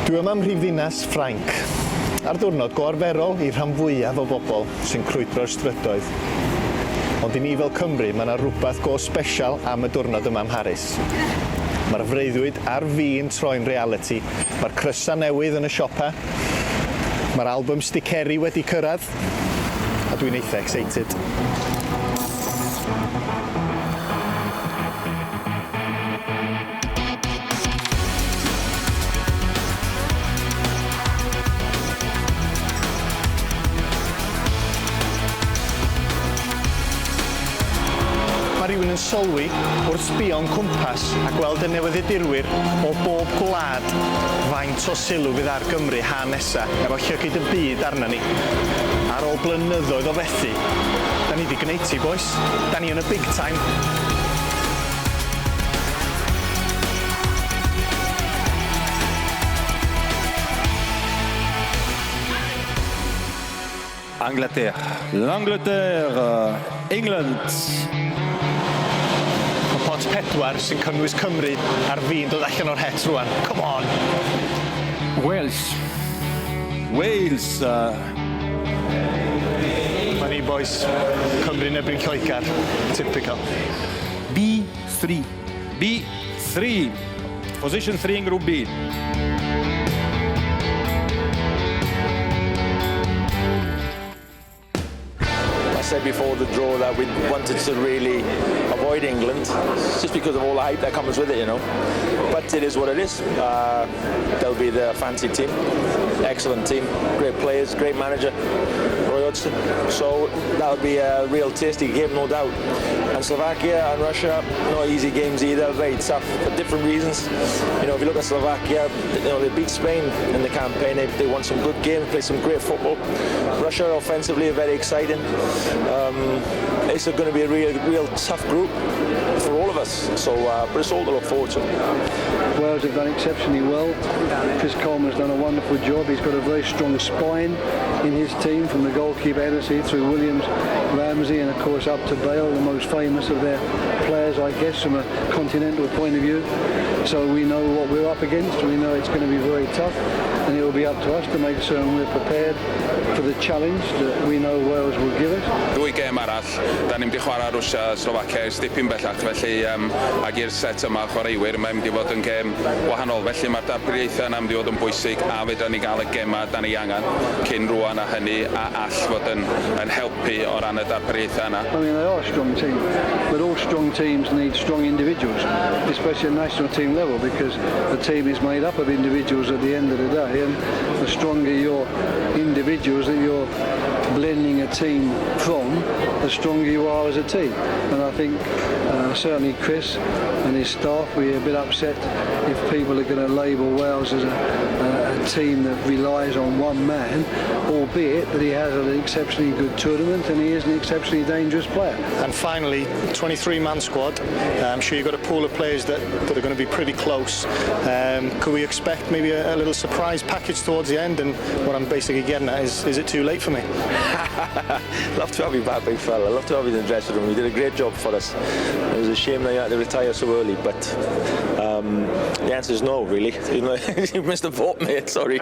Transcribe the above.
Dwi yma ym mhrifddinas Ffrainc, ar diwrnod go arferol i'r rhan fwyaf o bobl sy'n crwydro'r strydoedd. Ond i ni fel Cymru, mae yna rhywbeth go sbesial am y diwrnod yma ym Mharis. Mae'r freuddwyd ar fi'n troi'n reality, mae'r crysa newydd yn y siopa, mae'r album sticeri wedi cyrraedd, a dwi'n eitha excited. Mae rhywun yn sylwi wrth sbïo'n cwmpas a gweld y newyddiadurwyr o bob gwlad faint o sylw fydd ar Gymru ha nesa efo llygyd y byd arna ni. Ar ôl blynyddoedd o fethu, da ni 'di gwneud ti, boys. Da ni yn y big time. L'Angleterre, England. Pot 4 sy'n cynnwys Cymru ar fi'n dod allan o'r het rwan. Come on! Wales. Wales. Ma ni, boys. Cymru yn erbyn Lloegr. Typical. B3. B3. Position 3 in Group B. I said before the draw that we wanted to really avoid England just because of all the hype that comes with it, you know. But it is what it is. They'll be the fancy team, excellent team, great players, great manager, Roy Hodgson. So that'll be a real tasty game, no doubt. And Slovakia and Russia, not easy games either, very tough for different reasons. You know, if you look at Slovakia, you know, they beat Spain in the campaign. They won some good games, played some great football. Russia offensively are very exciting. It's going to be a real tough group for all of us. So, but it's all to look forward to. Wales have done exceptionally well. Chris Coleman's done a wonderful job. He's got a very strong spine in his team, from the goalkeeper Hennessy through Williams, Ramsey, and of course up to Bale, the most famous of their players, I guess, from a continental point of view. So we know what we're up against. We know it's going to be very tough, and it will be up to us to make certain we're prepared for the challenge that we know Wales will give us. Dwy gêm arall, da ni'n mynd i chwarae Rwsia a Slovacia ers dipyn bellach, felly ag i'r set yma chwaraewyr mae'n mynd i fod yn gêm wahanol, felly mae'r darpariaethau yna'n mynd i fod yn bwysig, a fedra ni gael y gemau da ni angen cyn rwan a hynny, a all fod yn helpu o ran y darpariaethau yna. I mean, they are a strong team, but all strong teams need strong individuals, especially at national team level, because the team is made up of individuals at the end of the day, and the stronger your individuals that you're blending a team from, the stronger you are as a team. And I think certainly Chris and his staff, we're a bit upset if people are going to label Wales as a team that relies on one man, albeit that he has an exceptionally good tournament and he is an exceptionally dangerous player. And finally, 23-man squad. I'm sure you've got a pool of players that are going to be pretty close. Could we expect maybe a little surprise package towards the end? And what I'm basically getting at is it too late for me? Love to have you back, big fella. Love to have you in the dressing room. You did a great job for us. It was a shame that you had to retire so early, but the answer is no, really. You missed the vote, mate. Sorry.